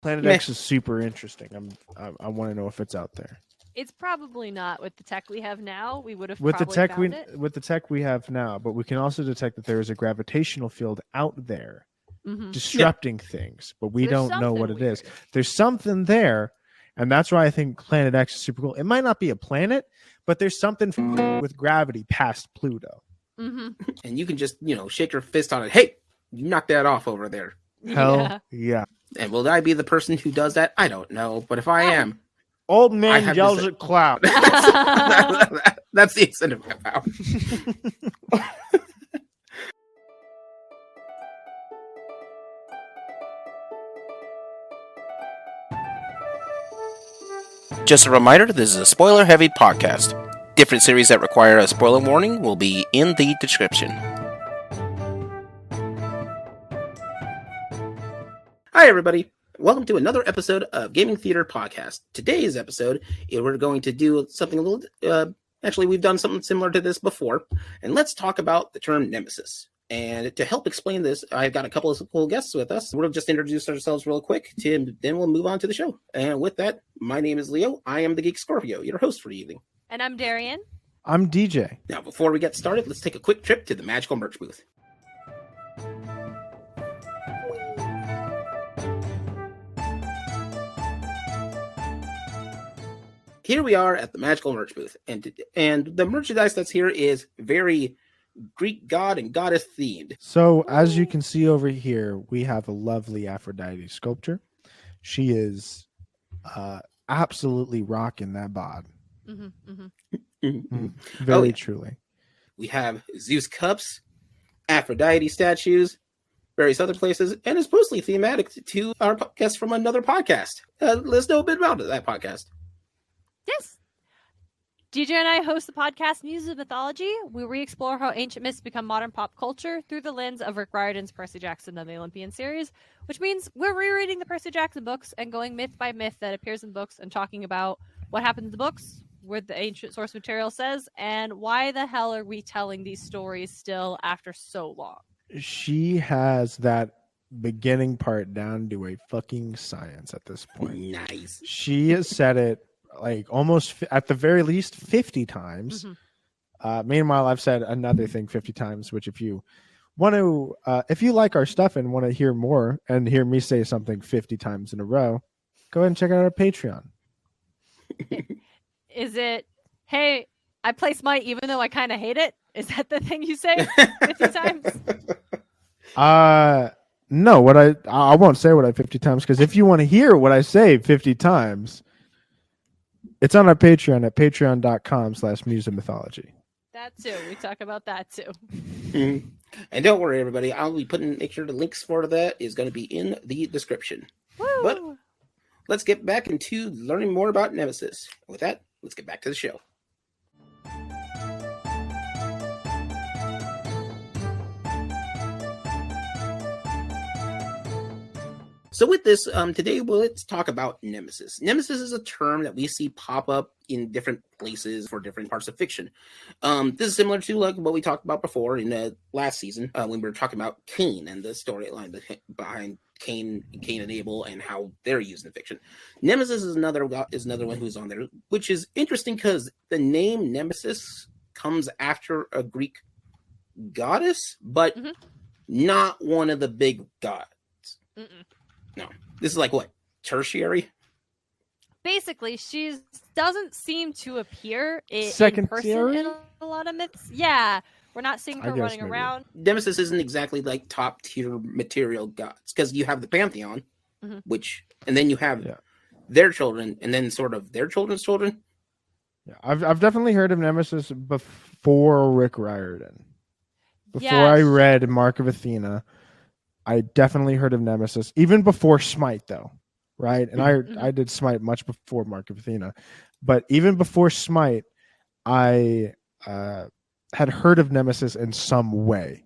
Planet X is super interesting. I want to know if it's out there. It's probably not with the tech we have now. We would have With the tech found it. with the tech we have now, but we can also detect that there is a gravitational field out there disrupting things, but we don't know what it is. There's something there, and that's why I think Planet X is super cool. It might not be a planet, but there's something with gravity past Pluto. And you can just, shake your fist on it. Hey, you knocked that off over there. Hell yeah. And will I be the person who does that? I don't know. But if I am, old man yells at cloud. That's the extent of my power. Just a reminder, this is a spoiler-heavy podcast. Different series that require a spoiler warning will be in the description. Hi, everybody. Welcome to another episode of Gaming Theater Podcast. Today's episode, we're going to do something a little... actually, we've done something similar to this before. And let's talk about the term Nemesis. And to help explain this, I've got a couple of cool guests with us. We'll just introduce ourselves real quick, then we'll move on to the show. And with that, my name is Leo. I am the Geek Scorpio, your host for the evening. And I'm Darian. I'm DJ. Now, before we get started, let's take a quick trip to the magical merch booth. Here we are at the magical merch booth, and the merchandise that's here is very Greek god and goddess themed. So as you can see over here, we have a lovely Aphrodite sculpture. She is absolutely rocking that bod. Very truly. We have Zeus cups, Aphrodite statues, various other places, and it's mostly thematic to our podcast from another podcast. Let's know a bit about that podcast. Yes. DJ and I host the podcast Muses of Mythology, where we explore how ancient myths become modern pop culture through the lens of Rick Riordan's Percy Jackson and the Olympian series, which means we're rereading the Percy Jackson books and going myth by myth that appears in books and talking about what happened in the books, what the ancient source material says, and why the hell are we telling these stories still after so long. She has that beginning part down to a fucking science at this point. Nice. She has said it like almost at the very least 50 times. Meanwhile, I've said another thing 50 times, which if you want to, if you like our stuff and want to hear more and hear me say something 50 times in a row, go ahead and check out our Patreon. Is it, hey, I play Smite even though I kind of hate it? Is that the thing you say 50 times? No, what I won't say what I 50 times, because if you want to hear what I say 50 times, it's on our Patreon at patreon.com/Muses of Mythology. That too. We talk about that too. And don't worry, everybody. I'll be make sure the links for that is going to be in the description. Woo! But let's get back into learning more about Nemesis. With that, let's get back to the show. So with this, today, let's talk about Nemesis. Nemesis is a term that we see pop up in different places for different parts of fiction. This is similar to like what we talked about before in the last season when we were talking about Cain and the storyline behind Cain and Abel and how they're used in fiction. Nemesis is another one who's on there, which is interesting because the name Nemesis comes after a Greek goddess, but not one of the big gods. No, this is like what, tertiary? Basically, she doesn't seem to appear in Secondary? person in a lot of myths. Yeah, we're not seeing her running around. Nemesis isn't exactly like top tier material gods because you have the pantheon, which, and then you have their children, and then sort of their children's children. Yeah, I've definitely heard of Nemesis before Rick Riordan. Before I read Mark of Athena, I definitely heard of Nemesis, even before Smite, though, right? And I did Smite much before Mark of Athena. But even before Smite, I had heard of Nemesis in some way.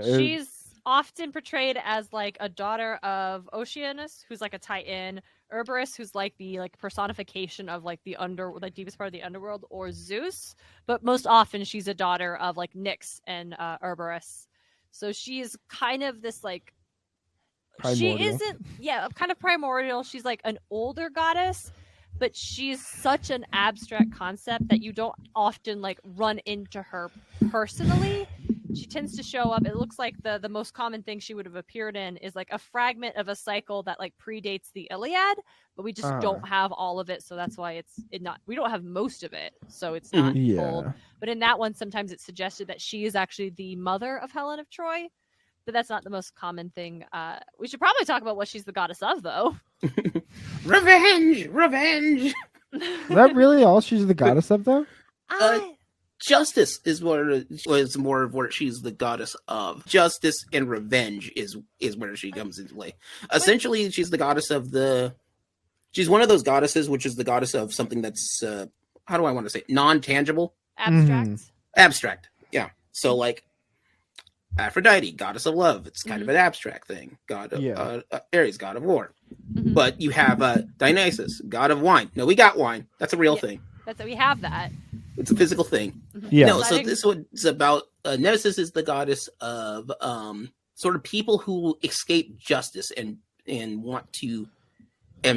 She's often portrayed as like a daughter of Oceanus, who's like a Titan, Cerberus, who's like the personification of like the deepest part of the underworld, or Zeus. But most often she's a daughter of like Nyx and Cerberus. So she's kind of this like Primordial. She isn't, kind of primordial. She's like an older goddess, but she's such an abstract concept that you don't often like run into her personally. She tends to show up. It looks like the most common thing she would have appeared in is like a fragment of a cycle that like predates the Iliad, but we just don't have all of it, so that's why we don't have most of it, so it's not told. But in that one, sometimes it's suggested that she is actually the mother of Helen of Troy, but that's not the most common thing. We should probably talk about what she's the goddess of, though. Revenge. Is that really all she's the goddess of, though? Justice is more of what she's the goddess of. Justice and revenge is where she comes into play. Essentially, she's the goddess of she's one of those goddesses, which is the goddess of something that's, how do I want to say it? Non-tangible? Abstract. Abstract, yeah. So, like, Aphrodite, goddess of love. It's kind of an abstract thing. God of Ares, god of war. But you have Dionysus, god of wine. No, we got wine. That's a real thing. We have that. It's a physical thing. Yeah. No, so this one's about Nemesis is the goddess of sort of people who escape justice and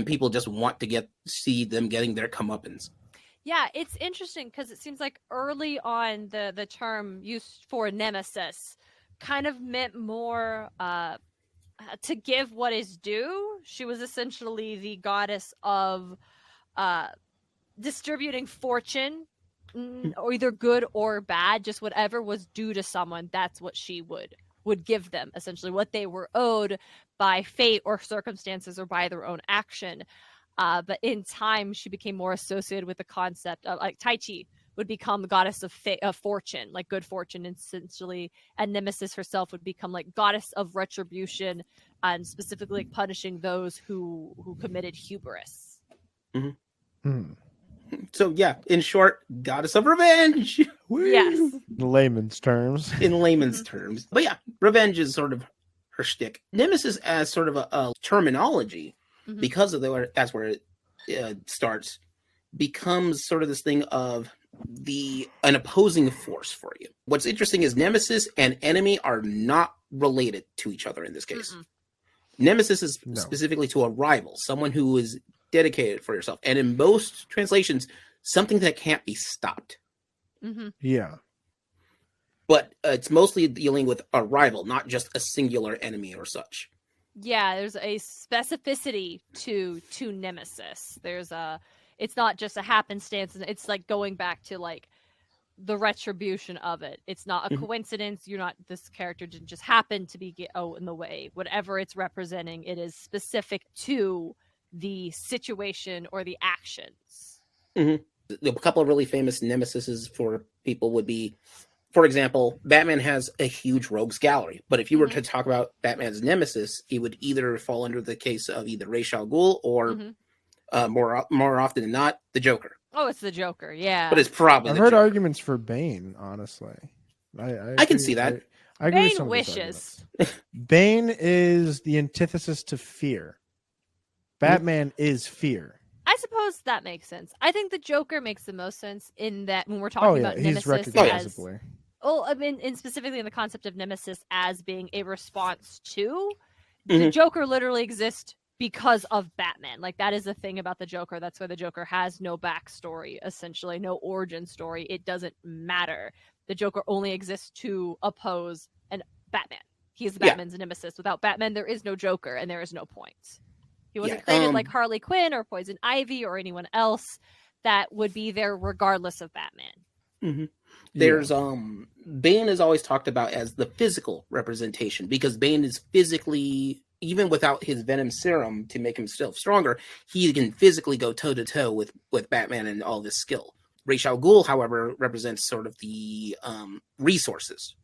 people just want to see them getting their comeuppance. Yeah, it's interesting because it seems like early on the term used for Nemesis kind of meant more to give what is due. She was essentially the goddess of distributing fortune, or either good or bad, just whatever was due to someone, that's what she would give them, essentially what they were owed by fate or circumstances or by their own action. But in time, she became more associated with the concept of, like, Tai Chi would become the goddess of fortune, like good fortune, essentially, and Nemesis herself would become like goddess of retribution, and specifically like, punishing those who committed hubris. So yeah, in short, goddess of revenge. Yes. In layman's terms. In layman's terms. But yeah, revenge is sort of her shtick. Nemesis as sort of a terminology, because of that's where it starts, becomes sort of this thing of an opposing force for you. What's interesting is Nemesis and enemy are not related to each other in this case. Nemesis is specifically to a rival, someone who is dedicated for yourself, and in most translations, something that can't be stopped. Yeah, but it's mostly dealing with a rival, not just a singular enemy or such. Yeah, there's a specificity to Nemesis. It's not just a happenstance. It's like going back to like the retribution of it. It's not a coincidence. This character didn't just happen to be in the way. Whatever it's representing, it is specific to the situation or the actions. A couple of really famous Nemesises for people would be, for example, Batman has a huge rogues gallery. But if you were to talk about Batman's nemesis, he would either fall under the case of either Ra's al Ghul or more often than not, the Joker. Oh, it's the Joker, yeah. But it's probably I've the heard Joker. Arguments for Bane, honestly. I can see that. I agree with Bane some wishes. of these Bane is the antithesis to fear. Batman is fear. I suppose that makes sense. I think the Joker makes the most sense in that when we're talking about he's Nemesis recognizably. and specifically in the concept of Nemesis as being a response to the Joker literally exists because of Batman. Like, that is the thing about the Joker. That's why the Joker has no backstory, essentially, no origin story. It doesn't matter. The Joker only exists to oppose Batman. He is Batman's nemesis. Without Batman, there is no Joker, and there is no point. He wasn't created like Harley Quinn or Poison Ivy or anyone else that would be there regardless of Batman. There's Bane is always talked about as the physical representation, because Bane is physically, even without his Venom serum to make himself stronger, he can physically go toe to toe with Batman and all this skill. Ra's al Ghul, however, represents sort of the resources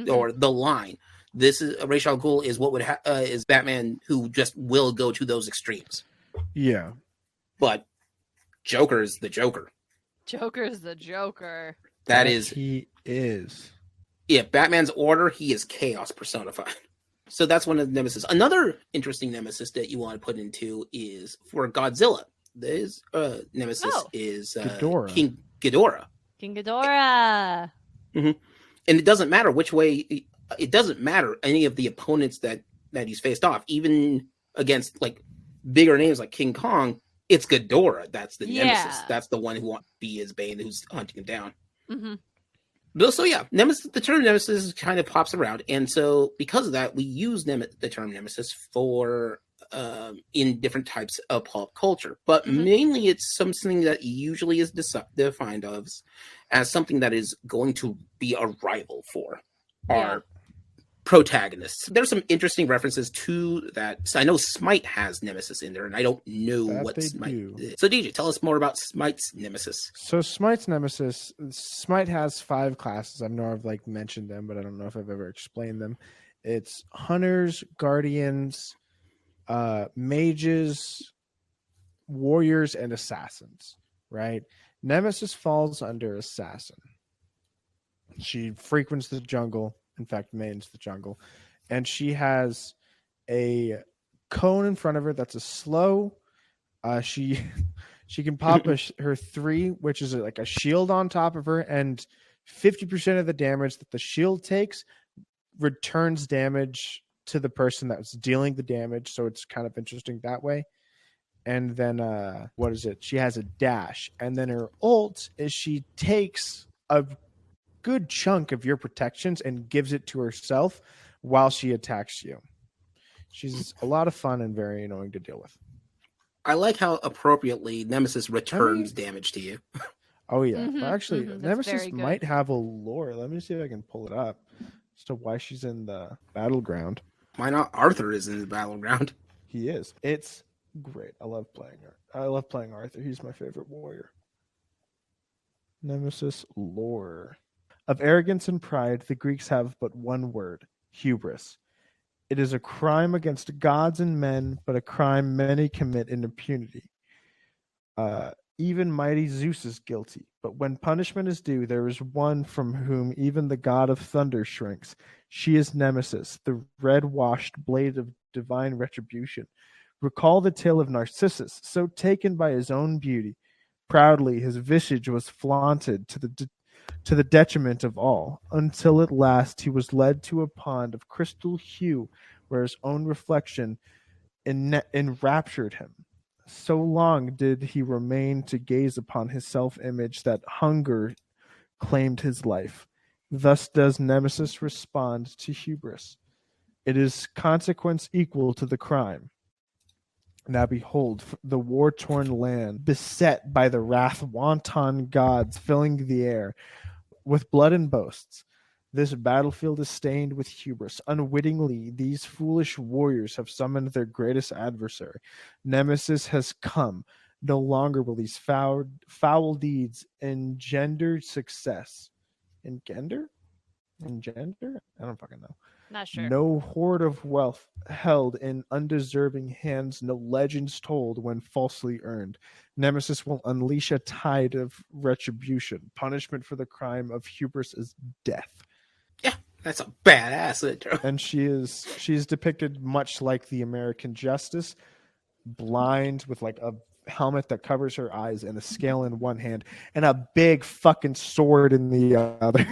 or the line. This is Ra's al Ghul is what is Batman, who just will go to those extremes. Yeah, but Joker is the Joker. Joker's the Joker. He is. Yeah, Batman's order, he is chaos personified. So that's one of the nemesis. Another interesting nemesis that you want to put into is for Godzilla. This nemesis is Ghidorah. King Ghidorah. King Ghidorah. And it doesn't matter which way. It doesn't matter any of the opponents that that he's faced off, even against like bigger names like King Kong. It's Ghidorah that's the nemesis. That's the one who wants to be his bane, who's hunting him down. So yeah, Nemesis. The term Nemesis kind of pops around, and so because of that, we use the term Nemesis for in different types of pop culture. But mainly, it's something that usually is defined as something that is going to be a rival for our protagonists. There's some interesting references to that. So I know Smite has Nemesis in there, and I don't know what Smite is. So DJ, tell us more about Smite's Nemesis. So Smite's Nemesis, Smite has 5 classes. I know I've like mentioned them, but I don't know if I've ever explained them. It's hunters, guardians, mages, warriors, and assassins, right? Nemesis falls under assassin. She frequents the jungle. In fact, mains the jungle, and she has a cone in front of her that's a slow. She can pop her 3, which is like a shield on top of her, and 50% of the damage that the shield takes returns damage to the person that was dealing the damage. So it's kind of interesting that way. And then what is it? She has a dash, and then her ult is she takes a good chunk of your protections and gives it to herself while she attacks you. She's a lot of fun and very annoying to deal with. I like how appropriately Nemesis returns damage to you. Oh yeah. Well, actually, Nemesis might have a lore. Let me see if I can pull it up as to why she's in the battleground. Why not? Arthur is in the battleground. He is. It's great. I love playing her. I love playing Arthur. He's my favorite warrior. Nemesis lore. Of arrogance and pride, the Greeks have but one word, hubris. It is a crime against gods and men, but a crime many commit in impunity. Even mighty Zeus is guilty, but when punishment is due, there is one from whom even the god of thunder shrinks. She is Nemesis, the red-washed blade of divine retribution. Recall the tale of Narcissus, so taken by his own beauty. Proudly his visage was flaunted to the detriment of all, until at last he was led to a pond of crystal hue where his own reflection enraptured him. So long did he remain to gaze upon his self-image that hunger claimed his life. Thus does Nemesis respond to hubris. It is consequence equal to the crime. Now behold, the war-torn land, beset by the wrath-wanton gods filling the air with blood and boasts. This battlefield is stained with hubris. Unwittingly, these foolish warriors have summoned their greatest adversary. Nemesis has come. No longer will these foul deeds engender success. Engender? I don't fucking know. Not sure. No hoard of wealth held in undeserving hands, no legends told when falsely earned. Nemesis will unleash a tide of retribution. Punishment for the crime of hubris is death. Yeah, that's a badass intro. And she's depicted much like the American Justice, blind with like a helmet that covers her eyes and a scale in one hand and a big fucking sword in the other.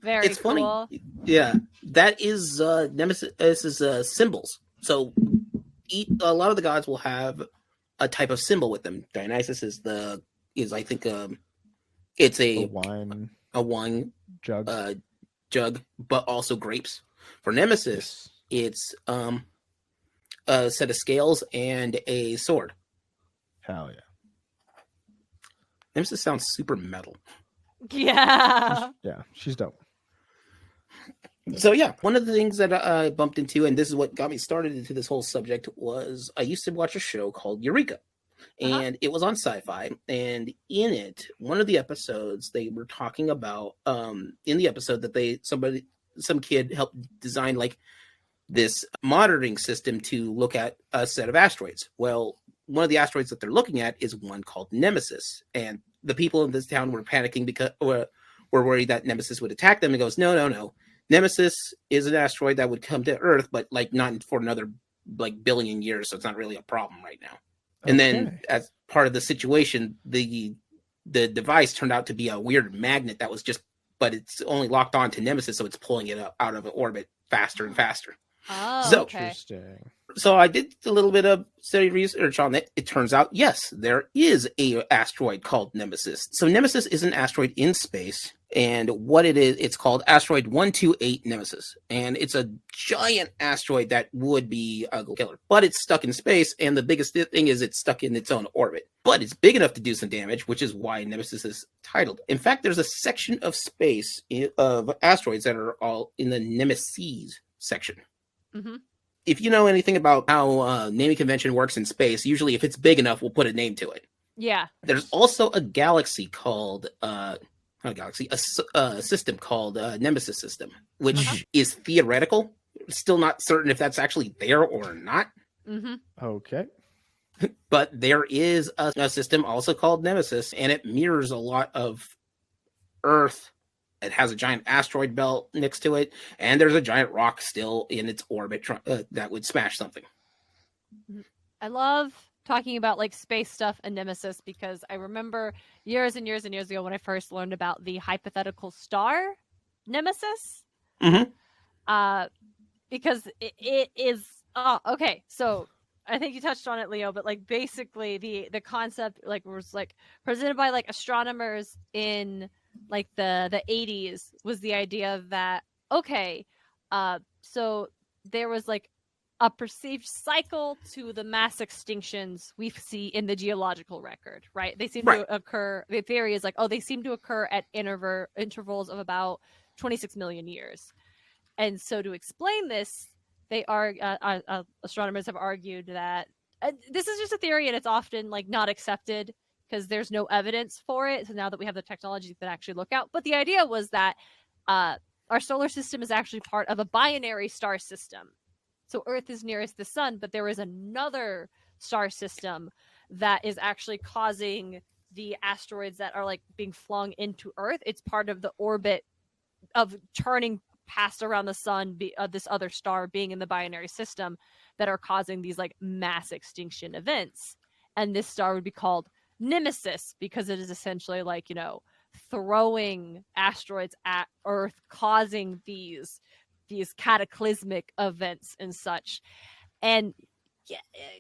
Very it's cool. Funny. Yeah, that is Nemesis' symbols. So a lot of the gods will have a type of symbol with them. Dionysus is I think it's a wine jug, but also grapes. For Nemesis, it's a set of scales and a sword. Hell yeah. Nemesis sounds super metal. Yeah. Yeah, she's dope. So yeah, one of the things that I bumped into, and this is what got me started into this whole subject, was I used to watch a show called Eureka. And it was on Sci-Fi, and in it, one of the episodes they were talking about, in the episode that some kid helped design like this monitoring system to look at a set of asteroids. Well, one of the asteroids that they're looking at is one called Nemesis, and the people in this town were panicking because were worried that Nemesis would attack them. And goes, no. Nemesis is an asteroid that would come to Earth, but like not for another like billion years, so it's not really a problem right now. Okay. And then as part of the situation, the device turned out to be a weird magnet that was but it's only locked on to Nemesis, so it's pulling it up out of orbit faster and faster. Oh, So, okay. Interesting. So I did a little bit of study research on it. It turns out, yes, there is a asteroid called Nemesis. So Nemesis is an asteroid in space, and what it is, it's called asteroid 128 Nemesis, and it's a giant asteroid that would be a killer, but it's stuck in space, and the biggest thing is it's stuck in its own orbit, but it's big enough to do some damage, which is why Nemesis is titled. In fact, there's a section of space of asteroids that are all in the Nemesis section. Mm-hmm. If you know anything about how naming convention works in space, usually if it's big enough, we'll put a name to it. Yeah. There's also a galaxy called, not a galaxy, a system called Nemesis system, which is theoretical. Still not certain if that's actually there or not. Mm-hmm. Okay. But there is a system also called Nemesis, and it mirrors a lot of Earth. It has a giant asteroid belt next to it, and there's a giant rock still in its orbit that would smash something. I love talking about like space stuff and Nemesis because I remember years and years and years ago when I first learned about the hypothetical star Nemesis. Mm-hmm. Because it is okay. So I think you touched on it, Leo, but like basically the concept like was like presented by like astronomers in like the 80s was the idea that okay, so there was like a perceived cycle to the mass extinctions we see in the geological record, right? They seem to occur. The theory is like, oh, they seem to occur at intervals of about 26 million years. And so to explain this, they are astronomers have argued that this is just a theory and it's often like not accepted because there's no evidence for it. So now that we have the technology that actually look out, but the idea was that our solar system is actually part of a binary star system. So Earth is nearest the sun, but there is another star system that is actually causing the asteroids that are like being flung into Earth. It's part of the orbit of turning past around the sun, this other star being in the binary system that are causing these like mass extinction events. And this star would be called Nemesis because it is essentially like, you know, throwing asteroids at Earth, causing these cataclysmic events and such. And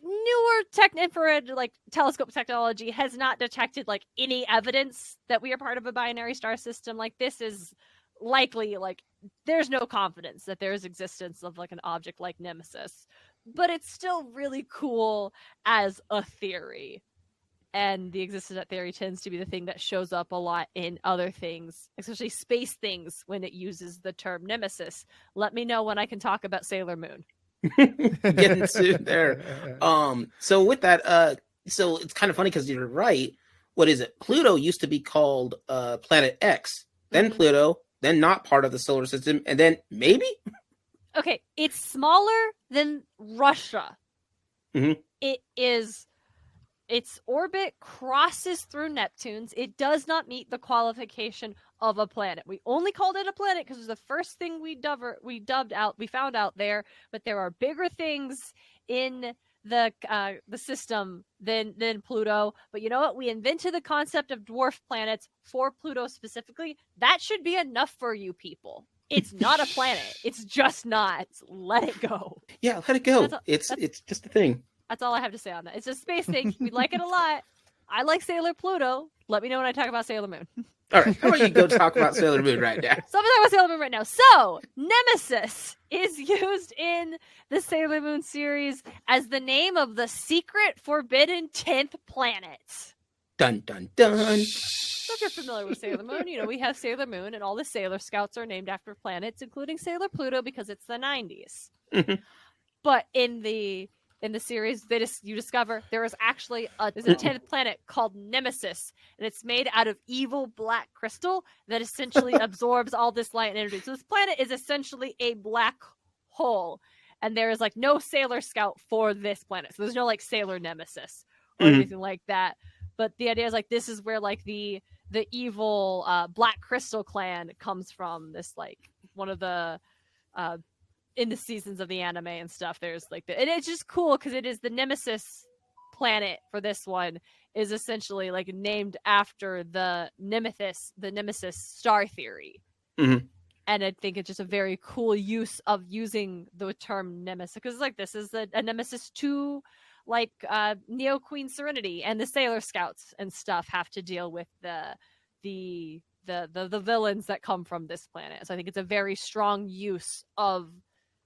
newer infrared like telescope technology has not detected like any evidence that we are part of a binary star system. Like this is likely like there's no confidence that there is existence of like an object like Nemesis, but it's still really cool as a theory. And the existence of that theory tends to be the thing that shows up a lot in other things, especially space things, when it uses the term Nemesis. Let me know when I can talk about Sailor Moon. Getting to there. So with that, so it's kind of funny because you're right. What is it? Pluto used to be called Planet X, then Pluto, then not part of the solar system, and then maybe? Okay, it's smaller than Russia. Mm-hmm. It is... Its orbit crosses through Neptune's. It does not meet the qualification of a planet. We only called it a planet because it was the first thing we found out there. But there are bigger things in the system than Pluto. But you know what? We invented the concept of dwarf planets for Pluto specifically. That should be enough for you people. It's not a planet. It's just not. Let it go. Yeah, let it go. It's just a thing. That's all I have to say on that. It's a space thing. We like it a lot. I like Sailor Pluto. Let me know when I talk about Sailor Moon. All right. How about you go talk about Sailor Moon right now? So I'm talking about Sailor Moon right now. So Nemesis is used in the Sailor Moon series as the name of the secret forbidden 10th planet. Dun, dun, dun. So if you're familiar with Sailor Moon, you know, we have Sailor Moon and all the Sailor Scouts are named after planets, including Sailor Pluto because it's the 90s. But in the series, you discover there is actually there's a 10th planet called Nemesis, and it's made out of evil black crystal that essentially absorbs all this light and energy. So this planet is essentially a black hole, and there is like no Sailor Scout for this planet. So there's no like Sailor Nemesis or anything like that. But the idea is like this is where like the evil Black Crystal clan comes from. This like one of the in the seasons of the anime and stuff, there's like and it's just cool because it is the Nemesis planet for this one is essentially like named after the Nemesis star theory. And I think it's just a very cool use of using the term Nemesis, because like this is a Nemesis to like Neo Queen Serenity and the Sailor Scouts and stuff have to deal with the villains that come from this planet. So I think it's a very strong use of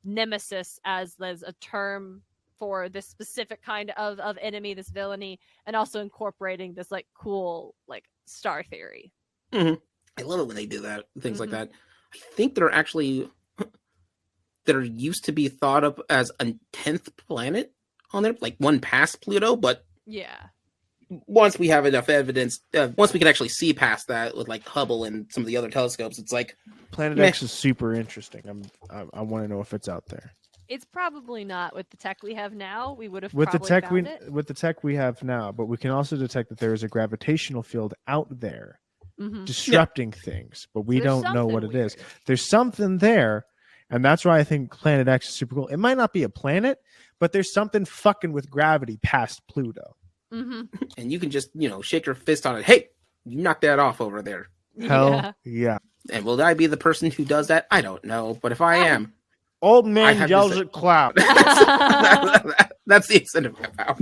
Nemesis as a term for this specific kind of enemy, this villainy, and also incorporating this like cool like star theory. Mm-hmm. I love it when they do that, things like that. I think they're actually that are used to be thought of as a 10th planet on there, like one past Pluto, but yeah, once we have enough evidence, once we can actually see past that with like Hubble and some of the other telescopes, it's like Planet X is super interesting. I want to know if it's out there. It's probably not with the tech we have now. We would have with the tech found it. with the tech we have now, but we can also detect that there is a gravitational field out there disrupting things, but we don't know what it is. There's something there, and that's why I think Planet X is super cool. It might not be a planet, but there's something fucking with gravity past Pluto. And you can just, shake your fist on it. Hey, you knock that off over there. Hell yeah. And will I be the person who does that? I don't know. But if I am, old man yells at cloud. That's the extent of my power.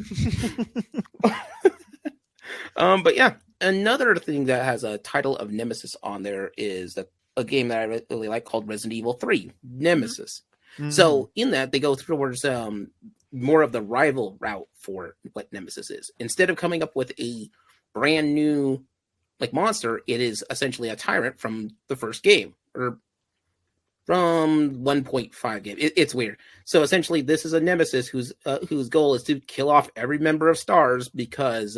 But yeah, another thing that has a title of Nemesis on there is a game that I really like called Resident Evil 3, Nemesis. So in that, they go towards more of the rival route for what Nemesis is. Instead of coming up with a brand new like monster, it is essentially a tyrant from the first game, or from 1.5 game. It's weird. So essentially, this is a Nemesis whose goal is to kill off every member of Stars because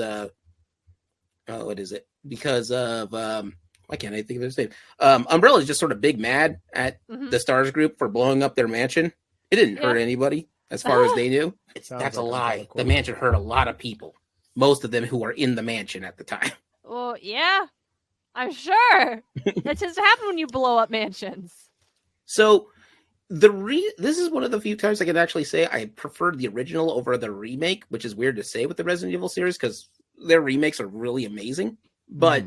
what is it? Because of why can't I think of his name? Umbrella is just sort of big mad at the Stars group for blowing up their mansion. It didn't hurt anybody as far as they knew. That's a lie. The mansion hurt a lot of people. Most of them who were in the mansion at the time. Well, yeah, I'm sure. That tends to happen when you blow up mansions. So this is one of the few times I can actually say I preferred the original over the remake, which is weird to say with the Resident Evil series because their remakes are really amazing. But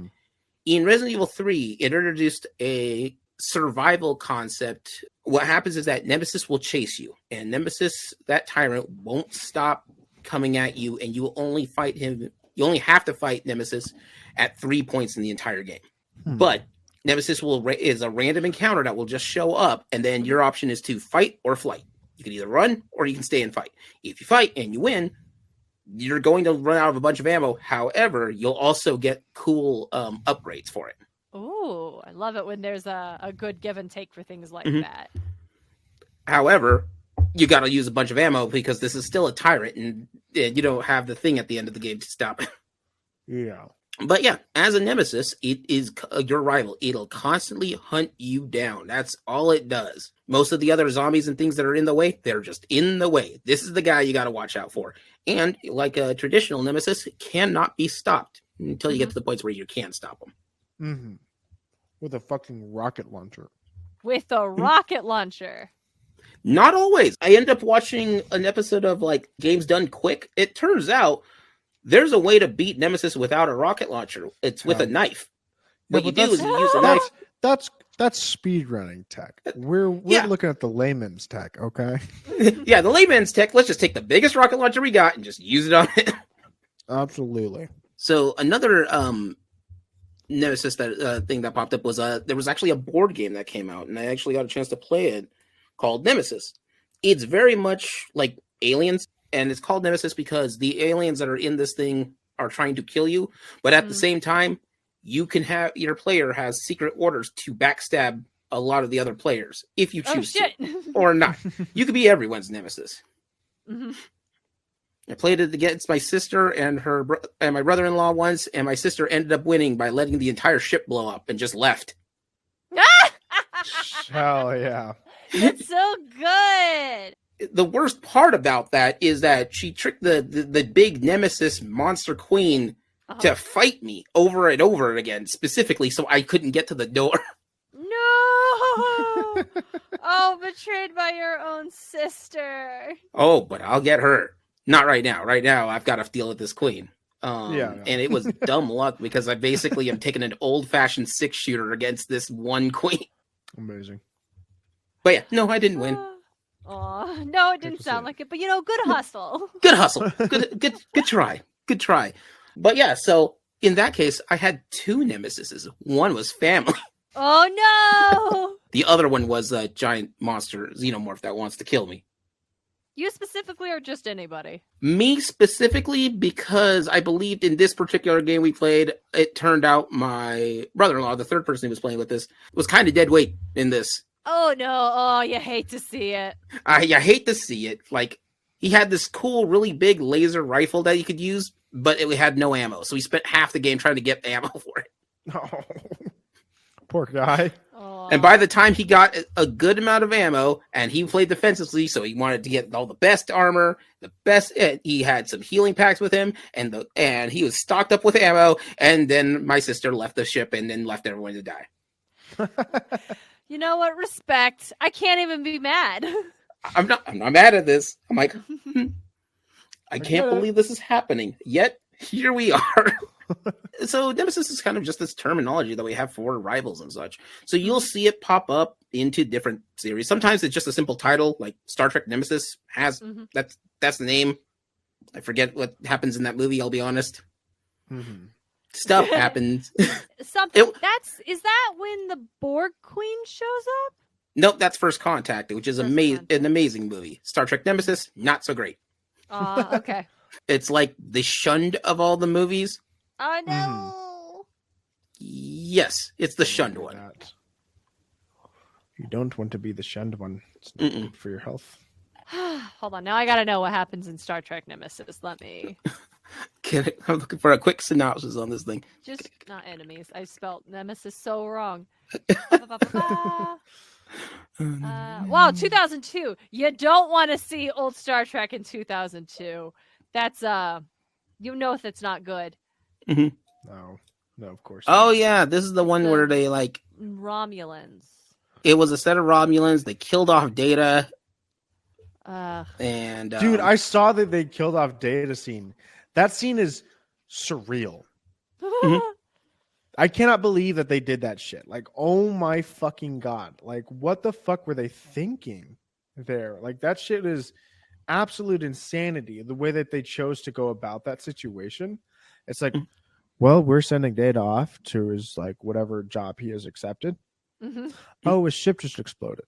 in Resident Evil 3, it introduced a survival concept. What happens is that Nemesis will chase you, and Nemesis, that tyrant, won't stop coming at you, and you will only fight him. You only have to fight Nemesis at 3 points in the entire game. But Nemesis is a random encounter that will just show up, and then your option is to fight or flight. You can either run or you can stay and fight. If you fight and you win, you're going to run out of a bunch of ammo. However, you'll also get cool upgrades for it. Ooh, I love it when there's a good give and take for things like that. However, you got to use a bunch of ammo because this is still a tyrant, and you don't have the thing at the end of the game to stop it. Yeah. But yeah, as a Nemesis, it is your rival. It'll constantly hunt you down. That's all it does. Most of the other zombies and things that are in the way, they're just in the way. This is the guy you got to watch out for. And like a traditional Nemesis, it cannot be stopped until you get to the points where you can stop them. With a fucking rocket launcher. With a rocket launcher. Not always. I end up watching an episode of like Games Done Quick. It turns out there's a way to beat Nemesis without a rocket launcher. It's with a knife. What you do is you use a knife. That's speed running tech. We're looking at the layman's tech, okay? Yeah, the layman's tech. Let's just take the biggest rocket launcher we got and just use it on it. Absolutely. So another Nemesis thing that popped up was there was actually a board game that came out, and I actually got a chance to play it, called Nemesis. It's very much like Aliens, and it's called Nemesis because the aliens that are in this thing are trying to kill you, but at the same time, you can have your player has secret orders to backstab a lot of the other players if you choose to, or not. You could be everyone's Nemesis. I played it against my sister and and my brother-in-law once, and my sister ended up winning by letting the entire ship blow up and just left. Hell yeah. It's so good. The worst part about that is that she tricked the big Nemesis monster queen to fight me over and over again, specifically so I couldn't get to the door. No! Oh, betrayed by your own sister. Oh, but I'll get her. Not right now. Right now, I've got to deal with this queen. And it was dumb luck because I basically am taking an old-fashioned 6-shooter against this one queen. Amazing. But yeah, no, I didn't win. Oh, no, it didn't to sound see. like it. But good hustle. Good hustle. Good try. Good try. But yeah, so in that case, I had 2 nemesises. One was family. Oh no! The other one was a giant monster xenomorph that wants to kill me. You specifically, or just anybody? Me specifically, because I believed in this particular game we played, it turned out my brother-in-law, the third person who was playing with this, was kind of dead weight in this. Oh no! Oh, you hate to see it. I hate to see it. Like, he had this cool, really big laser rifle that he could use, but it had no ammo. So he spent half the game trying to get ammo for it. Oh, poor guy. Oh. And by the time he got a good amount of ammo, and he played defensively, so he wanted to get all the best armor, the best. He had some healing packs with him, and he was stocked up with ammo. And then my sister left the ship and then left everyone to die. You know what? Respect. I can't even be mad. I'm not mad at this. I'm like, I can't believe this is happening. Yet here we are. So Nemesis is kind of just this terminology that we have for rivals and such. So you'll see it pop up into different series. Sometimes it's just a simple title, like Star Trek Nemesis has. That's the name. I forget what happens in that movie. I'll be honest. Stuff happens. Something is that when the Borg Queen shows up? Nope, that's First Contact, which is an amazing movie. Star Trek Nemesis, not so great. Okay. It's like the shunned of all the movies. Oh no! Yes, it's the shunned one. You don't want to be the shunned one. It's not good for your health. Hold on, now I gotta know what happens in Star Trek Nemesis. Let me. I'm looking for a quick synopsis on this thing. Just not enemies. I spelled Nemesis so wrong. Wow, 2002. You don't want to see old Star Trek in 2002. That's that's not good. No, of course Oh not. yeah, this is the one where they like Romulans. It was a set of Romulans. They killed off Data. Dude, I saw that they killed off Data scene. That scene is surreal. I cannot believe that they did that shit. Like, oh my fucking god. Like, what the fuck were they thinking there? Like, that shit is absolute insanity. The way that they chose to go about that situation. It's like, well, we're sending Data off to his, like, whatever job he has accepted. Oh, his ship just exploded.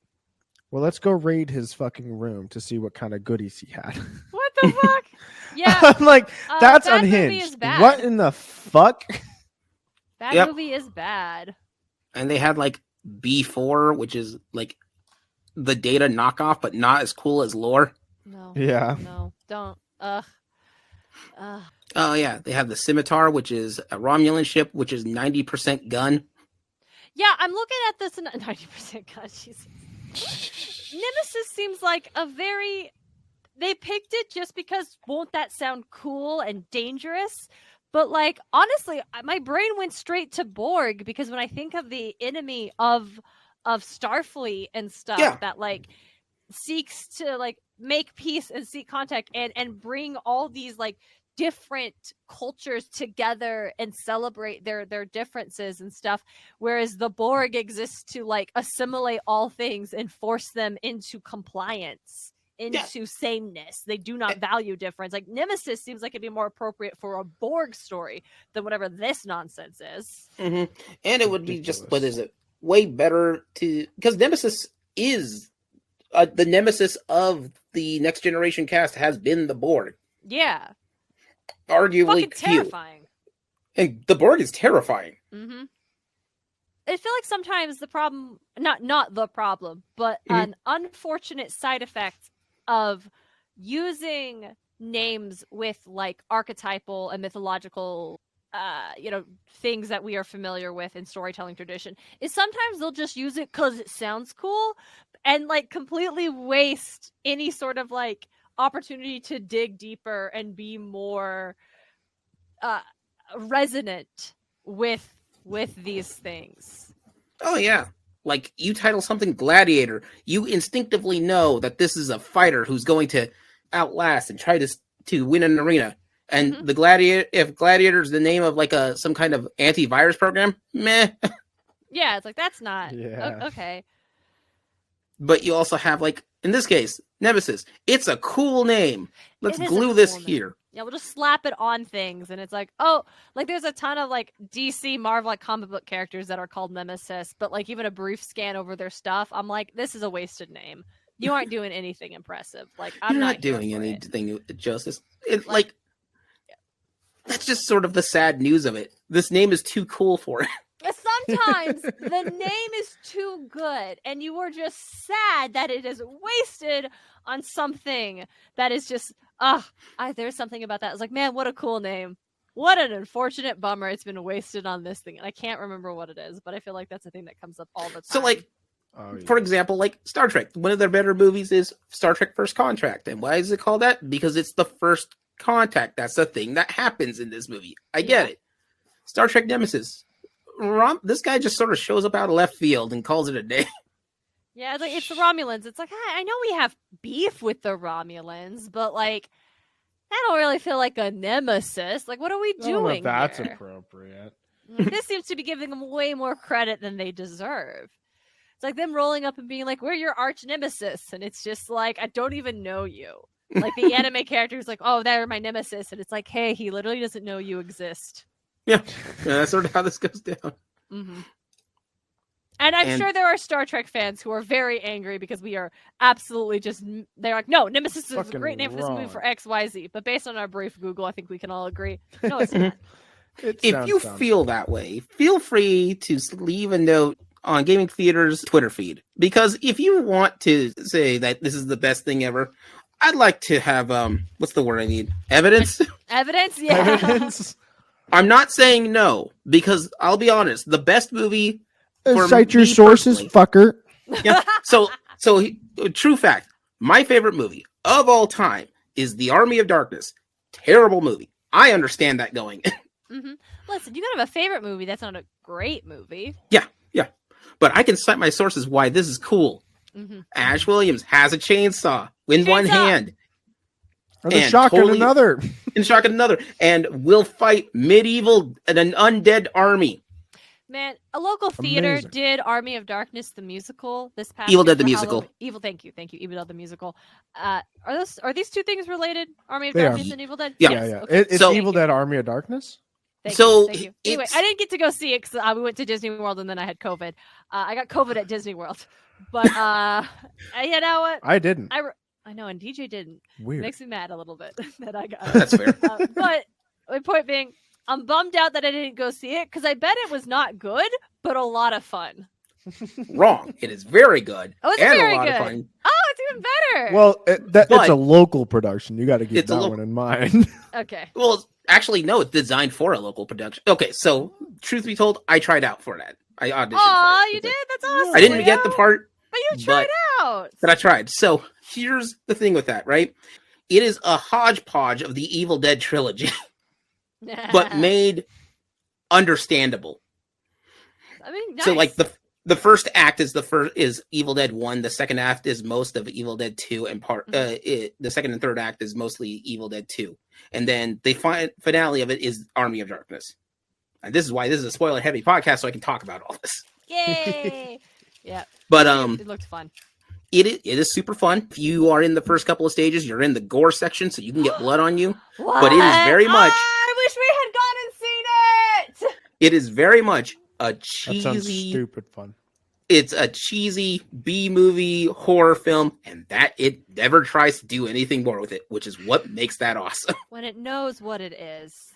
Well, let's go raid his fucking room to see what kind of goodies he had. What the fuck? Yeah. I'm like, that's that unhinged. Movie is bad. What in the fuck? That movie is bad. And they had like B4, which is like the Data knockoff, but not as cool as Lore. No. Yeah. No, don't. Oh yeah, they have the Scimitar, which is a Romulan ship, which is 90% gun. Yeah, I'm looking at this 90% gun. Jesus. Nemesis seems like they picked it just because won't that sound cool and dangerous? But like honestly, my brain went straight to Borg because when I think of the enemy of Starfleet and stuff that like seeks to like make peace and seek contact and bring all these like different cultures together and celebrate their differences and stuff, whereas the Borg exists to like assimilate all things and force them into compliance, into sameness. They do not value difference. Like Nemesis seems like it'd be more appropriate for a Borg story than whatever this nonsense is. And it would be just, what is it, way better to, because Nemesis is the Nemesis of the Next Generation cast has been the Borg. Yeah. Arguably fucking terrifying. And the Borg is terrifying. I feel like sometimes the problem, not the problem, but an unfortunate side effect of using names with like archetypal and mythological things that we are familiar with in storytelling tradition is sometimes they'll just use it because it sounds cool and like completely waste any sort of like opportunity to dig deeper and be more resonant with these things. Oh yeah, like you title something Gladiator, you instinctively know that this is a fighter who's going to outlast and try to win an arena. And the Gladiator, if Gladiator is the name of like some kind of antivirus program, meh. Yeah, it's like that's not Yeah. okay. but you also have, like, in this case, Nemesis. It's a cool name. Let's glue this here. Yeah, we'll just slap it on things, and it's like, oh, like there's a ton of like DC, Marvel, like comic book characters that are called Nemesis, but like even a brief scan over their stuff, I'm like, this is a wasted name. You aren't doing anything impressive. Like, I'm not doing anything justice. Like, that's just sort of the sad news of it. This name is too cool for it. Sometimes the name is too good, and you are just sad that it is wasted on something that is just, there's something about that. It's like, man, what a cool name. What an unfortunate bummer it's been wasted on this thing. And I can't remember what it is, but I feel like that's a thing that comes up all the time. So, like, for example, like Star Trek, one of their better movies is Star Trek First Contact. And why is it called that? Because it's the first contact. That's the thing that happens in this movie. I get it. Star Trek Nemesis. This guy just sort of shows up out of left field and calls it a day. Yeah, like, it's the Romulans. It's like, I know we have beef with the Romulans, but like, I don't really feel like a nemesis. Like, what are we doing that's here? appropriate. This seems to be giving them way more credit than they deserve. It's like them rolling up and being like, we're your arch nemesis. And it's just like, I don't even know you. Like the anime character is like, oh, they're my nemesis. And it's like, hey, he literally doesn't know you exist. Yeah, that's sort of how this goes down. Mm-hmm. And I'm sure there are Star Trek fans who are very angry because we are absolutely they're like, no, Nemesis is a great name for this movie for X, Y, Z. But based on our brief Google, I think we can all agree. No, it's not. If you feel that way, feel free to leave a note on Gaming Theater's Twitter feed. Because if you want to say that this is the best thing ever, I'd like to have, what's the word I need? Evidence? Evidence? Yeah. Evidence? I'm not saying no, because I'll be honest, the best movie... Cite your sources, fucker. Yeah. So, true fact, my favorite movie of all time is The Army of Darkness. Terrible movie. I understand that going. Mm-hmm. Listen, you can have a favorite movie that's not a great movie. Yeah. But I can cite my sources why this is cool. Mm-hmm. Ash Williams has a chainsaw in one hand. And a shotgun in another. And shotgun another. And will fight medieval and an undead army. Man, a local theater did Army of Darkness the musical this past Evil Dead the musical. Thank you. Evil Dead the musical. Are these two things related? Army of Darkness and Evil Dead? Yeah. Yes. Yeah. Okay. It's Evil Dead Army of Darkness. Thank you. Anyway, I didn't get to go see it because we went to Disney World and then I had COVID. I got COVID at Disney World, but you know what? I didn't. I know, and DJ didn't. Weird. It makes me mad a little bit that I got. That's fair. But my point being, I'm bummed out that I didn't go see it because I bet it was not good, but a lot of fun. Wrong. It is very good. Oh, it's and very a lot good. Of fun. Oh, it's even better. Well, it's a local production. You got to keep that one in mind. Okay. Well, actually, no, it's designed for a local production. Okay, so truth be told, I tried out for that. I auditioned. Oh, you did? That's awesome. I didn't get the part. But you tried out. But I tried. So here's the thing with that, right? It is a hodgepodge of the Evil Dead trilogy, but made understandable. I mean, nice. So like the first act is Evil Dead 1, the second act is most of Evil Dead 2, and the second and third act is mostly Evil Dead 2. And then the finale of it is Army of Darkness. And this is why this is a spoiler heavy podcast, so I can talk about all this. Yay! Yeah. But it looked fun. It is super fun. If you are in the first couple of stages, you're in the gore section, so you can get blood on you. What? But it is very much. I wish we had gone and seen it. It is very much a cheesy. That sounds stupid fun. It's a cheesy B-movie horror film, and that it never tries to do anything more with it, which is what makes that awesome. When it knows what it is.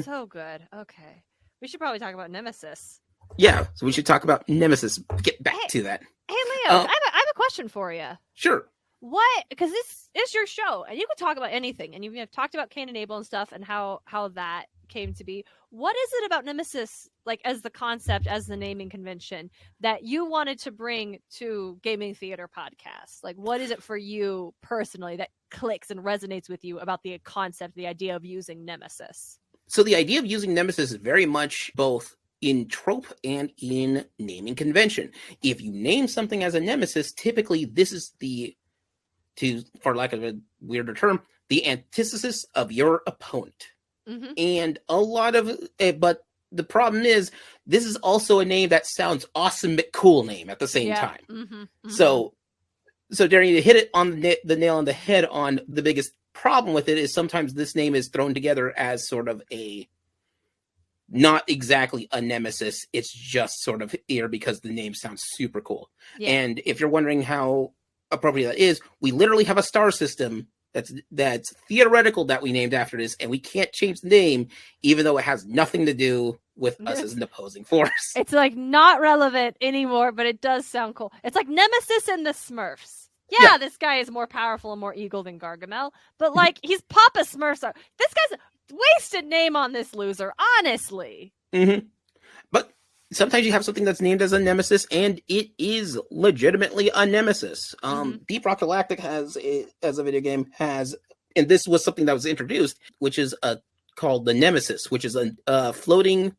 So good. Okay. We should probably talk about Nemesis. Yeah, so we should talk about Nemesis. Get back to that. Hey, Leo, I have a question for you. Sure. What? Because this is your show, and you can talk about anything, and you have talked about Cain and Abel and stuff, and how that came to be. What is it about Nemesis, like as the concept, as the naming convention, that you wanted to bring to Gaming Theater Podcast? Like, what is it for you personally that clicks and resonates with you about the concept, the idea of using Nemesis? So the idea of using Nemesis is very much both in trope and in naming convention. If you name something as a nemesis, typically this is for lack of a weirder term, the antithesis of your opponent. Mm-hmm. And a lot of but the problem is this is also a name that sounds awesome but cool name at the same time. Mm-hmm. Mm-hmm. So So, Darren, you hit it on the nail on the head on the biggest problem with it is sometimes this name is thrown together as sort of a not exactly a nemesis. It's just sort of here because the name sounds super cool. Yeah. And if you're wondering how appropriate that is, we literally have a star system that's theoretical that we named after this, and we can't change the name, even though it has nothing to do with us as an opposing force. It's like not relevant anymore, but it does sound cool. It's like Nemesis and the Smurfs. Yeah, this guy is more powerful and more eagle than Gargamel, but like he's Papa Smurfs. This guy's wasted name on this loser, honestly. Mm-hmm. But sometimes you have something that's named as a nemesis, and it is legitimately a nemesis. Deep Rock Galactic as a video game has, and this was something that was introduced, which is called the Nemesis, which is a floating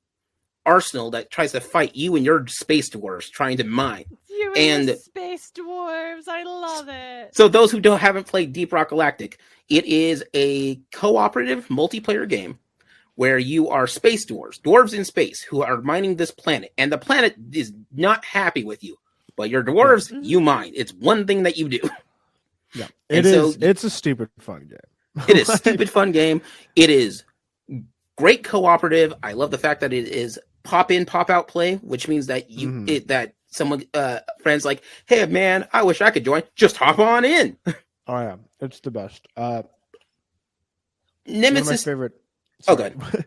arsenal that tries to fight you and your space dwarves trying to mine. You and the space dwarves, I love it. So those who haven't played Deep Rock Galactic, it is a cooperative multiplayer game where you are space dwarves in space who are mining this planet, and the planet is not happy with you, but your dwarves, you mine. It's one thing that you do. Yeah, it's a stupid fun game. It is a stupid fun game. It is great cooperative. I love the fact that it is pop in, pop out play, which means that that someone friends like, hey man, I wish I could join. Just hop on in. Oh yeah, it's the best. Nemesis, one of my favorite. Sorry. Oh,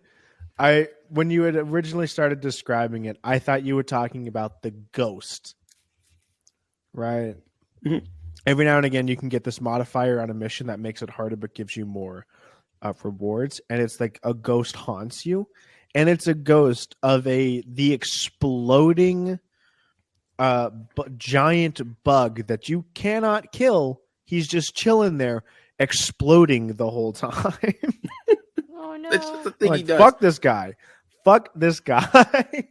good. When you had originally started describing it, I thought you were talking about the ghost, right? Mm-hmm. Every now and again, you can get this modifier on a mission that makes it harder, but gives you more rewards, and it's like a ghost haunts you, and it's a ghost of the exploding giant bug that you cannot kill. He's just chilling there, exploding the whole time. Oh no! That's just the thing he does. Fuck this guy. Fuck this guy.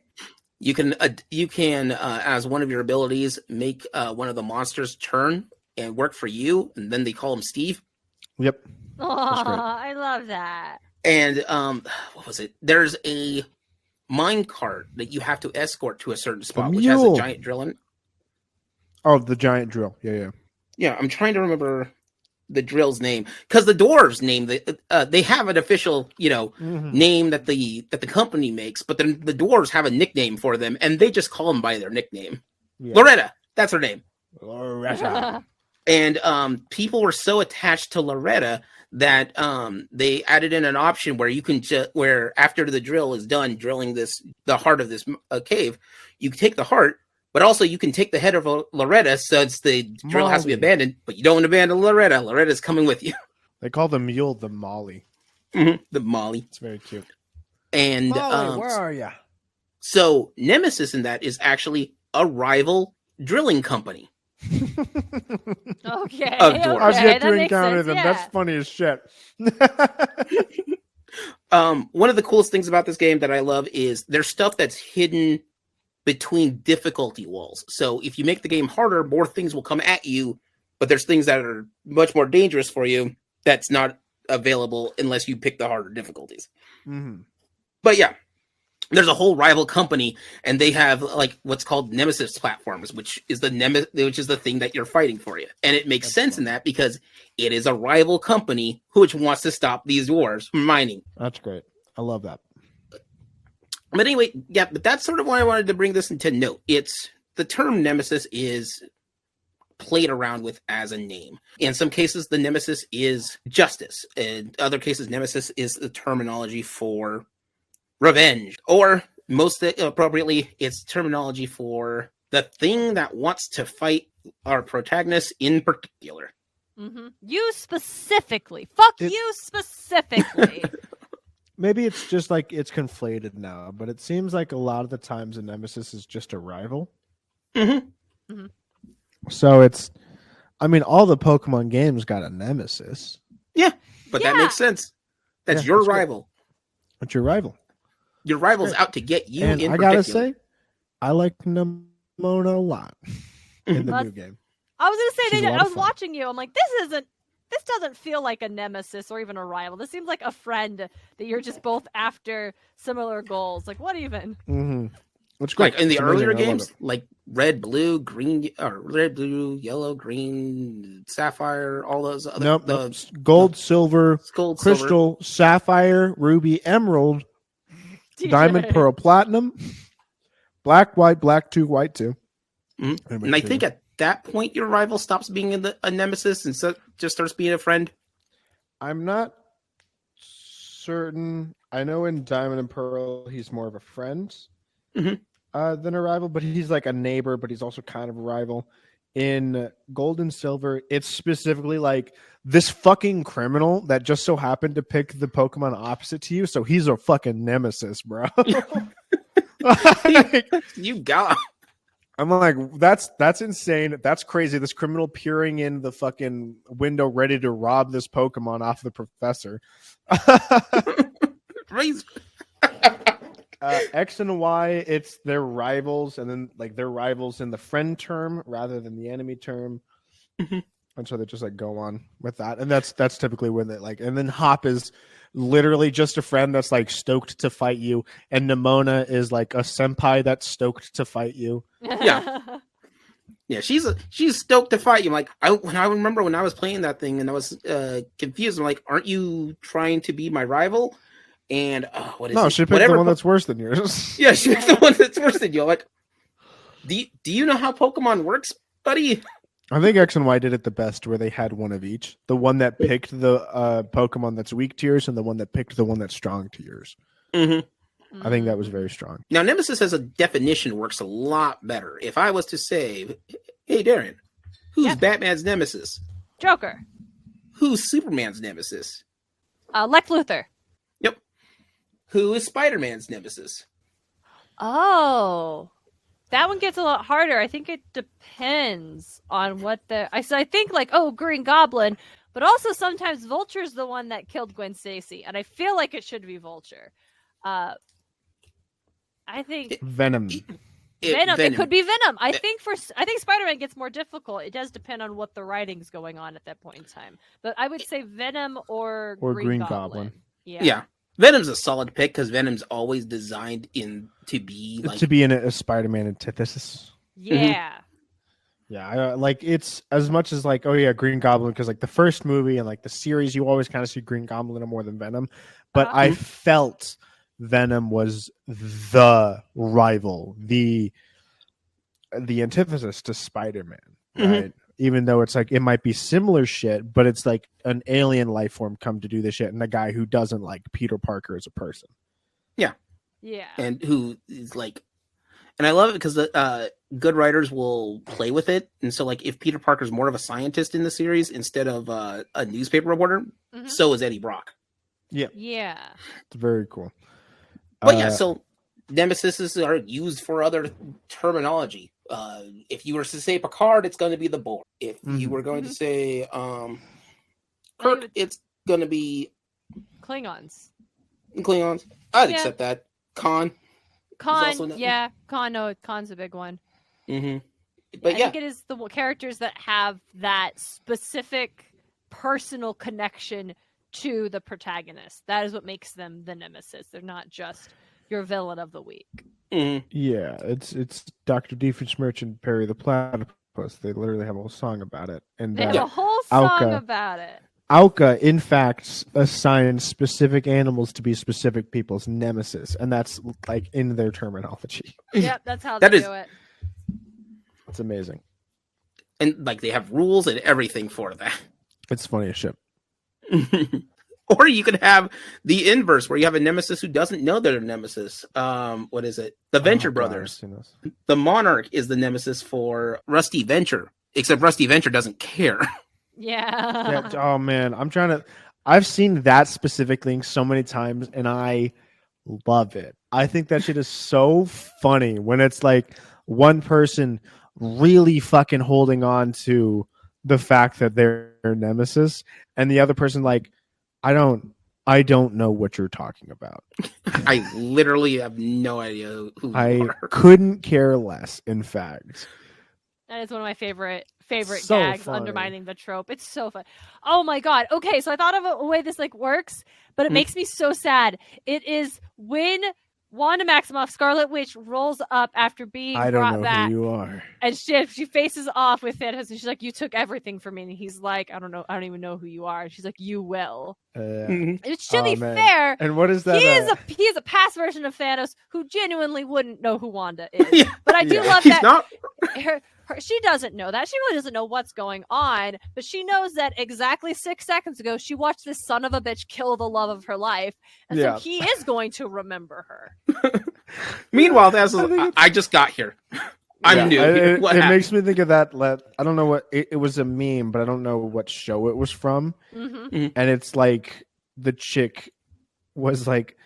You can as one of your abilities make one of the monsters turn and work for you, and then they call him Steve. Yep. Oh, I love that. And what was it? There's a mine cart that you have to escort to a certain spot, which has a giant drill in it. Oh, the giant drill. Yeah. Yeah, I'm trying to remember the drill's name because the dwarves name they have an official name that the company makes, but then the dwarves have a nickname for them, and they just call them by their nickname. Yeah. Loretta, that's her name. Loretta. And people were so attached to Loretta that they added in an option where you can where after the drill is done drilling the heart of this cave, you can take the heart, but also you can take the head of Loretta, so the drill has to be abandoned, but you don't abandon Loretta. Loretta's coming with you. They call the mule the Molly. Mm-hmm. The Molly. It's very cute. And Molly, where are you? So Nemesis in that is actually a rival drilling company. Okay. I've yet to encounter them. Yeah. That's funny as shit. One of the coolest things about this game that I love is there's stuff that's hidden between difficulty walls. So if you make the game harder, more things will come at you, but there's things that are much more dangerous for you that's not available unless you pick the harder difficulties. Mm-hmm. But yeah, there's a whole rival company, and they have like what's called Nemesis platforms, which is the thing that you're fighting for you. And it makes sense in that because it is a rival company which wants to stop these dwarves from mining. That's great. I love that. But anyway, yeah, but that's sort of why I wanted to bring this into note. It's the term Nemesis is played around with as a name. In some cases, the Nemesis is justice. In other cases, Nemesis is the terminology for revenge. Or most appropriately, it's terminology for the thing that wants to fight our protagonist in particular. Mm-hmm. You specifically. Fuck you specifically. Maybe it's just like it's conflated now, but it seems like a lot of the times a nemesis is just a rival. Mm-hmm. Mm-hmm. So all the Pokemon games got a nemesis. Yeah, but that makes sense. That's your rival. What's your rival? Your rival's out to get you. And I gotta say, I like Nemona a lot in the new game. I was gonna say, I was watching you. I'm like, this doesn't feel like a nemesis or even a rival. This seems like a friend that you're just both after similar goals. Like, what even? Mm-hmm. Which great. Like in the It's earlier amazing. I love games, it. like red, blue, green, or red, blue, yellow, green, sapphire, all those other Nope. Gold, silver, gold, crystal, sapphire, ruby, emerald, DJ. diamond, pearl, platinum, black, white, black 2, white 2. silver. And I think at that point your rival stops being a nemesis and just starts being a friend. I'm not certain. I know in Diamond and Pearl he's more of a friend than a rival, but he's like a neighbor, but he's also kind of a rival. In Gold and Silver, it's specifically like this fucking criminal that just so happened to pick the Pokemon opposite to you, so he's a fucking nemesis, bro. Like, You got. I'm like, that's insane. That's crazy. This criminal peering in the fucking window, ready to rob this Pokemon off the professor. X and Y, it's their rivals, and then like their rivals in the friend term rather than the enemy term. And so they just like go on with that, and that's typically when they like. And then Hop is literally just a friend that's like stoked to fight you, and Nimona is like a senpai that's stoked to fight you. Yeah. Yeah, she's stoked to fight you. Like I remember when I was playing that thing and I was confused. I'm like, aren't you trying to be my rival? And what is No, it? she picked the one that's worse than yours. Yeah, she picked the one that's worse than you. I'm like, do you know how Pokemon works, buddy? I think X and Y did it the best, where they had one of each. The one that picked the Pokemon that's weak to yours, and the one that picked the one that's strong to yours. I think that was very strong. Now, Nemesis as a definition works a lot better. If I was to say, hey, Darren, who's Batman's nemesis? Joker. Who's Superman's nemesis? Lex Luthor. Yep. Who is Spider-Man's nemesis? Oh, that one gets a lot harder. I think it depends on what the... I think like, Green Goblin, but also sometimes Vulture's the one that killed Gwen Stacy, and I feel like it should be Vulture. I think Venom. Venom. It could be Venom. I think Spider-Man gets more difficult. It does depend on what the writing's going on at that point in time. But I would say Venom or Green Goblin. Yeah. Venom's a solid pick because Venom's always designed to be in a Spider-Man antithesis. Yeah. Yeah, like it's as much as like, Green Goblin, because like the first movie and like the series, you always kind of see Green Goblin more than Venom. But I felt Venom was the rival, the antithesis to Spider-Man, right? Even though it's like it might be similar shit, but it's like an alien life form come to do this shit, and a guy who doesn't like Peter Parker as a person. Yeah. And who is like, and I love it because the good writers will play with it, and so like if Peter Parker's more of a scientist in the series instead of a newspaper reporter, so is Eddie Brock. Yeah. It's very cool. But so Nemesis are used for other terminology. If you were to say Picard, it's going to be the Boar. If you were going to say Kirk, it's going to be Klingons. I'd accept that. Khan. Yeah. Khan's a big one. But I think it is the characters that have that specific personal connection to the protagonist. That is what makes them the nemesis. They're not just your villain of the week. Yeah, it's Dr. Doofenshmirtz and Perry the Platypus. They literally have a whole song about it. And they have a whole song about it. Auka, in fact, assigns specific animals to be specific people's nemesis, and that's like in their terminology. Yep, that's how they do it. It's amazing. And like they have rules and everything for that. It's funny as shit. Or you could have the inverse, where you have a nemesis who doesn't know they're a nemesis. What is it? The Venture Brothers. The Monarch is the nemesis for Rusty Venture, except Rusty Venture doesn't care. Yeah. Oh man, I've seen that specific thing so many times, and I love it. I think that shit is so funny when it's like one person really fucking holding on to the fact that they're nemesis, and the other person like, I don't know what you're talking about. I literally have no idea who you are. Couldn't care less, in fact. That is one of my favorite so gags, funny. undermining the trope. It's so fun. Oh my god. Okay, so I thought of a way this like works, but it makes me so sad. It is when Wanda Maximoff, Scarlet Witch, rolls up after being I don't brought know back. who you are. And she faces off with Thanos, and she's like, "You took everything from me." And he's like, "I don't know. I don't even know who you are." And she's like, "You will." Which, to be fair, and what is that? He is a past version of Thanos who genuinely wouldn't know who Wanda is. Yeah. But I do love He's that. not. She doesn't know that. She really doesn't know what's going on, but she knows that exactly 6 seconds ago, she watched this son of a bitch kill the love of her life. And so he is going to remember her. Meanwhile, I just got here. I'm new. It makes me think of that. I don't know what it was a meme, but I don't know what show it was from. And it's like the chick was like,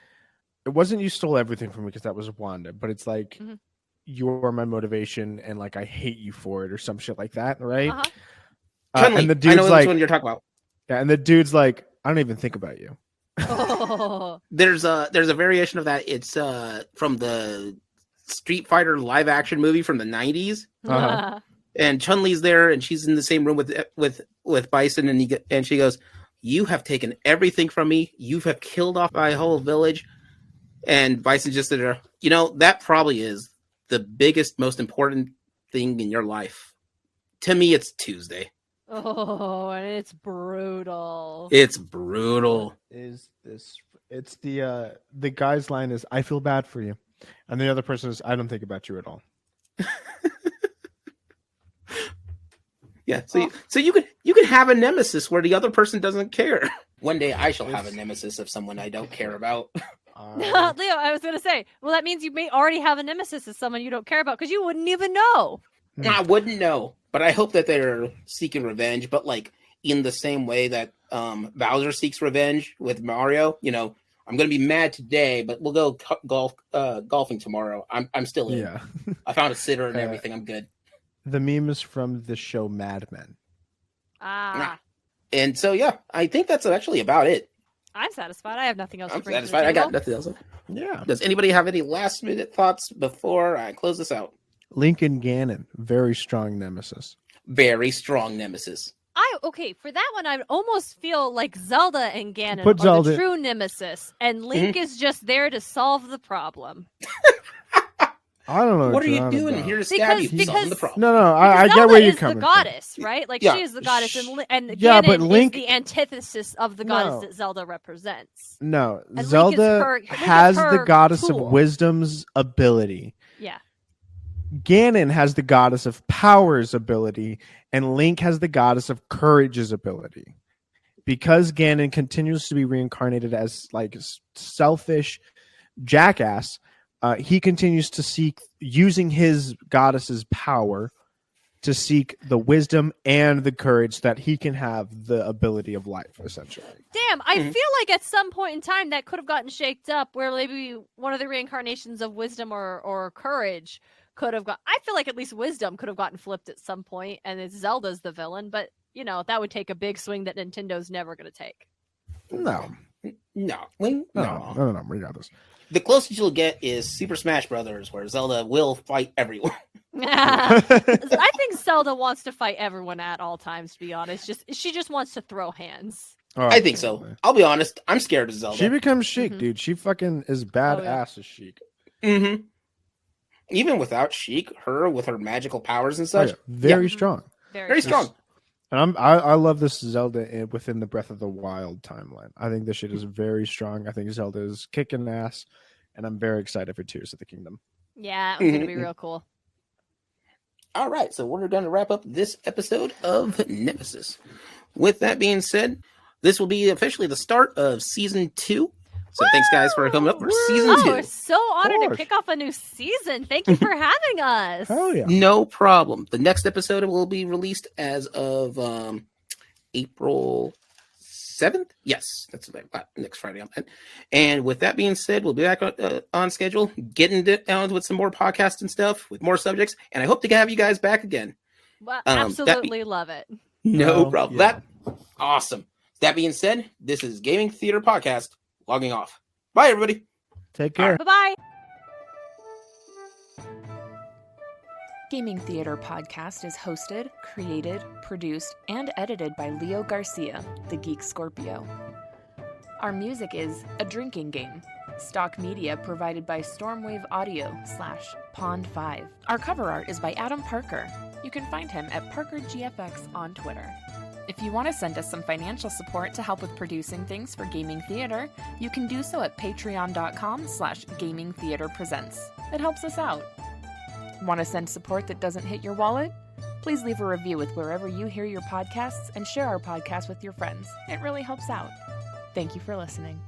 it wasn't "you stole everything from me" because that was Wanda, but it's like, you're my motivation and like I hate you for it or some shit like that, right? And the dude's I know like, which one you're talking about. Yeah, and the dude's like, I don't even think about you. There's a variation of that. It's from the Street Fighter live action movie from the 90s. And Chun-Li's there, and she's in the same room with Bison, and she goes, "You have taken everything from me. You have killed off my whole village." And Bison just said, that probably is the biggest, most important thing in your life. To me, it's Tuesday. Oh, and it's brutal. It's brutal. It's the guy's line is, "I feel bad for you," and the other person is, "I don't think about you at all." Yeah, so you could have a nemesis where the other person doesn't care. One day I shall have a nemesis of someone I don't care about. Leo, I was gonna say, well, that means you may already have a nemesis as someone you don't care about because you wouldn't even know. I wouldn't know, but I hope that they're seeking revenge, but like in the same way that Bowser seeks revenge with Mario. I'm gonna be mad today, but we'll go golfing tomorrow. I'm still in. Yeah. I found a sitter and everything. I'm good. The meme is from the show Mad Men. And so I think that's actually about it. I'm satisfied. I have nothing else to bring satisfied. to the I got table. nothing else. Yeah. Does anybody have any last minute thoughts before I close this out? Lincoln Ganon, very strong nemesis. Very strong nemesis. For that one, I almost feel like Zelda and Ganon Put are Zelda- the true nemesis, and Link is just there to solve the problem. I don't know. What are you doing here to stab you? Solving the problem. No, I get where you're coming from. Zelda is the goddess, right? Like, she is the goddess, and Yeah, Ganon but Link- is the antithesis of the goddess that Zelda represents. No, And Zelda Link is has her the goddess tool. of wisdom's ability. Yeah. Ganon has the goddess of power's ability, and Link has the goddess of courage's ability. Because Ganon continues to be reincarnated as like selfish jackass, he continues to seek, using his goddess's power, to seek the wisdom and the courage that he can have the ability of life, essentially. Damn, I feel like at some point in time that could have gotten shaked up, where maybe one of the reincarnations of wisdom or courage could have got. I feel like at least wisdom could have gotten flipped at some point, and it's Zelda's the villain. But that would take a big swing that Nintendo's never going to take. No, Link? No, we got this. The closest you'll get is Super Smash Brothers, where Zelda will fight everyone. I think Zelda wants to fight everyone at all times, to be honest. She just wants to throw hands. Oh, I think so. I'll be honest. I'm scared of Zelda. She becomes Sheik, dude. She fucking is badass as Sheik. Mm-hmm. Even without Sheik, her with her magical powers and such. Very strong. Very strong. And I love this Zelda within the Breath of the Wild timeline. I think this shit is very strong. I think Zelda is kicking ass, and I'm very excited for Tears of the Kingdom. Yeah, it's going to be real cool. All right, so we're going to wrap up this episode of Nemesis. With that being said, this will be officially the start of Season 2. So thanks, guys, for coming up for Season 2. We're so honored to kick off a new season. Thank you for having us. Hell yeah. No problem. The next episode will be released as of April 7th. Yes, that's next Friday. And with that being said, we'll be back on schedule, getting down with some more podcasts and stuff with more subjects. And I hope to have you guys back again. Well, absolutely love it. No problem. Yeah. Awesome. That being said, this is Gaming Theater Podcast logging off. Bye, everybody. Take care. Right. Bye-bye. Gaming Theater Podcast is hosted, created, produced, and edited by Leo Garcia, the Geek Scorpio. Our music is A Drinking Game Stock media provided by Stormwave Audio /Pond5. Our cover art is by Adam Parker. You can find him at ParkerGFX on Twitter. If you want to send us some financial support to help with producing things for Gaming Theater, you can do so at patreon.com/gamingtheaterpresents. It helps us out. Want to send support that doesn't hit your wallet? Please leave a review with wherever you hear your podcasts and share our podcast with your friends. It really helps out. Thank you for listening.